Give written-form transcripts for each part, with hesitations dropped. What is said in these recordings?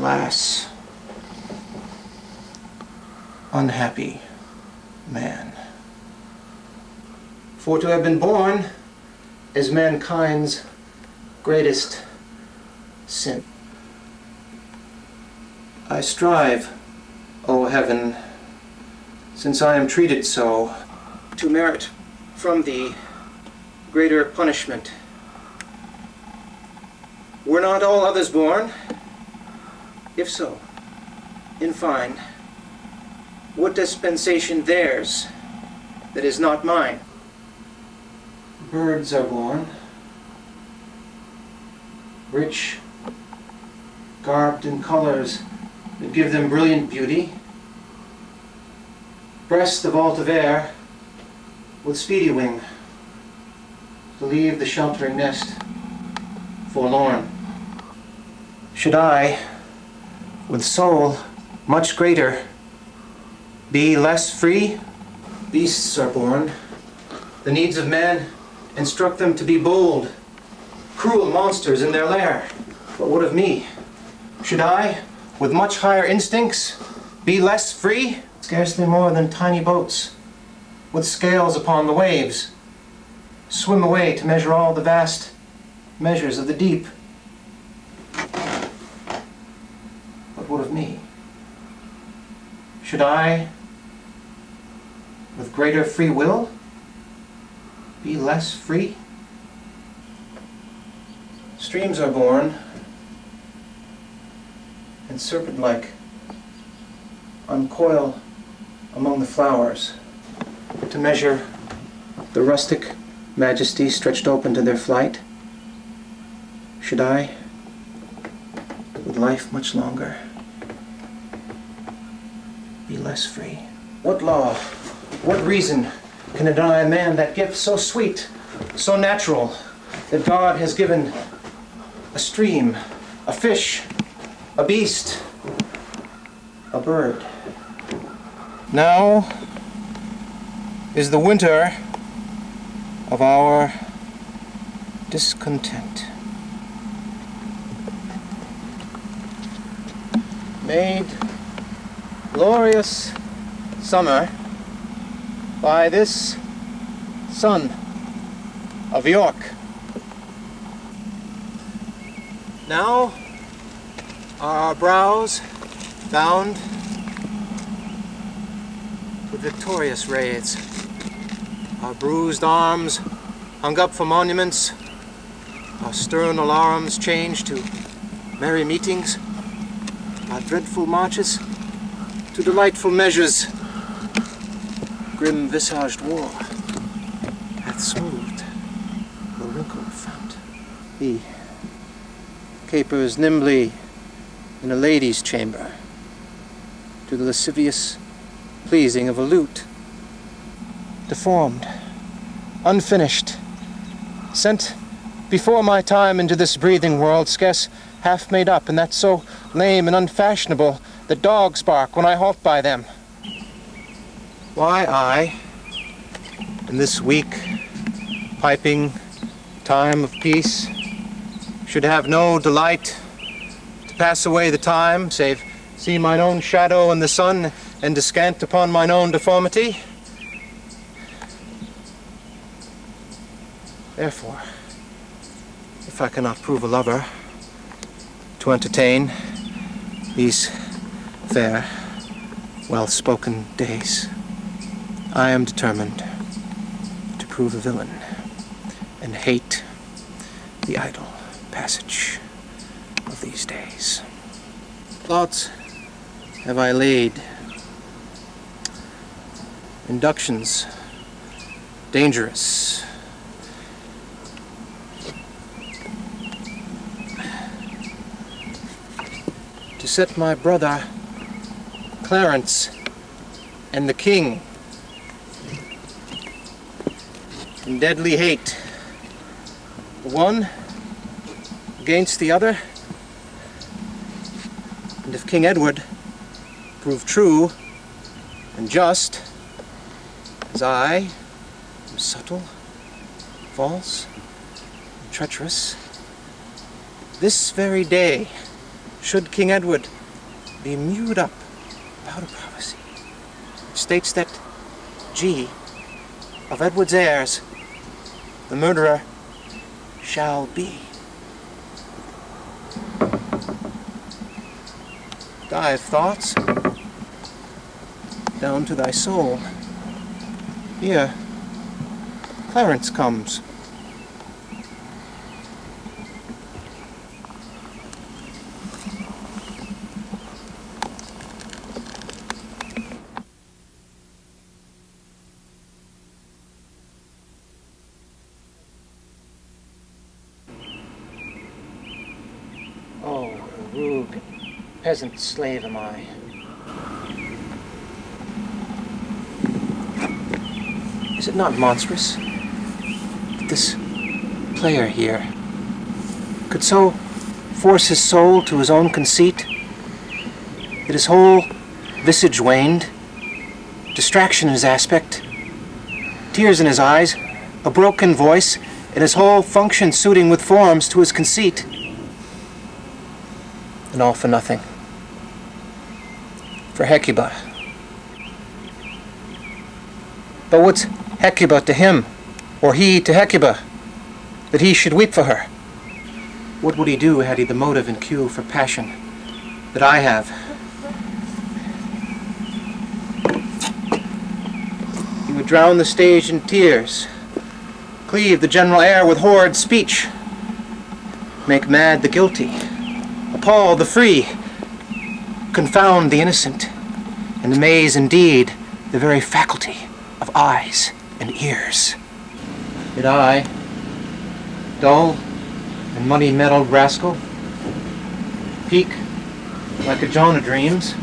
Alas, unhappy man. For to have been born is mankind's greatest sin. I strive, O heaven, since I am treated so, to merit from thee greater punishment. Were not all others born? If so, in fine, what dispensation theirs that is not mine? Birds are born, rich, garbed in colors that give them brilliant beauty, breast the vault of air with speedy wing, to leave the sheltering nest forlorn. Should I, with soul much greater, be less free? Beasts are born. The needs of man instruct them to be bold, cruel monsters in their lair. But what of me? Should I, with much higher instincts, be less free? Scarcely more than tiny boats, with scales upon the waves, swim away to measure all the vast measures of the deep. But what of me? Should I, with greater free will, be less free? Streams are born, and serpent-like uncoil among the flowers to measure the rustic majesty stretched open to their flight. Should I, with life much longer, be less free? What law, what reason can deny a man that gift so sweet, so natural, that God has given a stream, a fish, a beast, a bird? Now is the winter of our discontent. Made glorious summer by this son of York. Now are our brows bound with victorious raids, our bruised arms hung up for monuments, our stern alarums changed to merry meetings, our dreadful marches to delightful measures. Grim-visaged war hath smoothed the wrinkled fount. He capers nimbly in a lady's chamber to the lascivious pleasing of a lute. Deformed, unfinished, sent before my time into this breathing world, scarce half made up, and that so lame and unfashionable that dogs bark when I halt by them. Why I, in this weak, piping time of peace, should have no delight to pass away the time, save see mine own shadow in the sun, and descant upon mine own deformity? Therefore, if I cannot prove a lover, to entertain these fair, well-spoken days, I am determined to prove a villain and hate the idle passage of these days. Thoughts have I laid, inductions dangerous, to set my brother Clarence and the king in deadly hate, the one against the other. And if King Edward prove true and just, as I am subtle, false, and treacherous, this very day should King Edward be mewed up about a prophecy which states that G, of Edward's heirs, the murderer shall be. Dive thoughts down to thy soul. Here, Clarence comes. Oh, a rogue peasant slave am I. Is it not monstrous that this player here could so force his soul to his own conceit that his whole visage waned, distraction in his aspect, tears in his eyes, a broken voice, and his whole function suiting with forms to his conceit? And all for nothing. For Hecuba. But what's Hecuba to him, or he to Hecuba, that he should weep for her? What would he do had he the motive and cue for passion that I have? He would drown the stage in tears, cleave the general air with horrid speech, make mad the guilty, appall the free, confound the innocent, and amaze indeed the very faculty of eyes and ears. Yet I, dull and money-meddled rascal, peak like a John of dreams,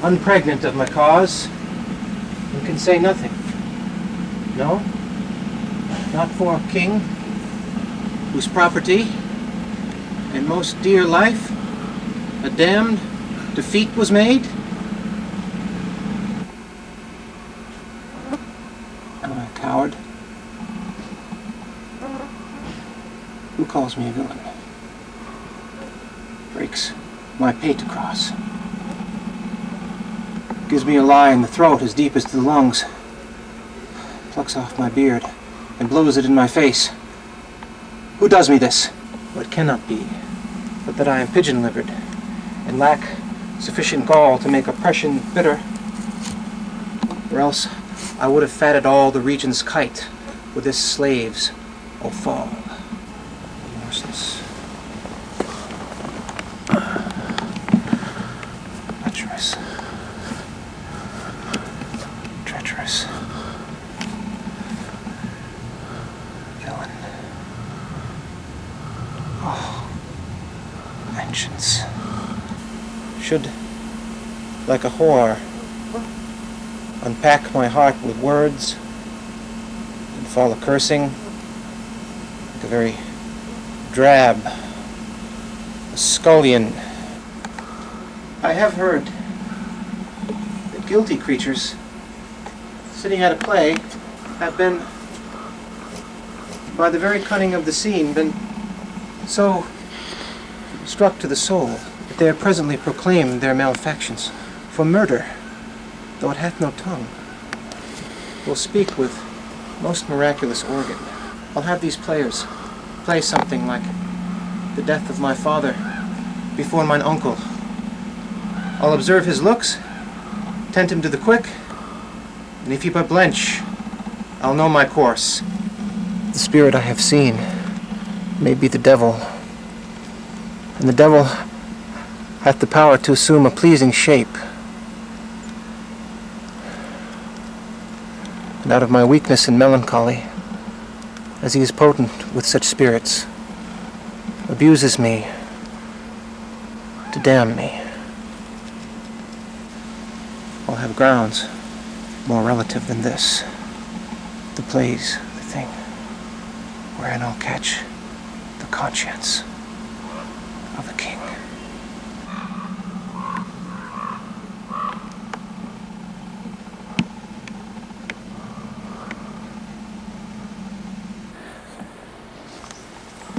unpregnant of my cause, and can say nothing. No, not for a king whose property and most dear life a damned defeat was made? Am I a coward? Who calls me a villain? Breaks my pate across. Gives me a lie in the throat as deep as to the lungs. Plucks off my beard and blows it in my face. Who does me this? What cannot be but that I am pigeon-livered and lack sufficient gall to make oppression bitter, or else I would have fatted all the region's kite with this slave's fall. Remorseless, lecherous, treacherous, villain. Oh, vengeance. Should, like a whore, unpack my heart with words and fall a-cursing like a very drab, a scullion. I have heard that guilty creatures sitting at a play have been, by the very cunning of the scene, been so struck to the soul that they have presently proclaimed their malefactions. For murder, though it hath no tongue, will speak with most miraculous organ. I'll have these players play something like the death of my father before mine uncle. I'll observe his looks, tent him to the quick, and if he but blench, I'll know my course. The spirit I have seen may be the devil, and the devil hath the power to assume a pleasing shape. And out of my weakness and melancholy, as he is potent with such spirits, abuses me to damn me. I'll have grounds more relative than this. The play's the thing wherein I'll catch the conscience of the king.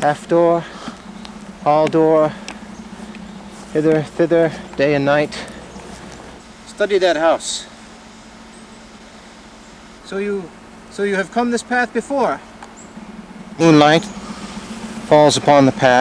Half door, all door, hither, thither, day and night. Study that house. So you have come this path before? Moonlight falls upon the path.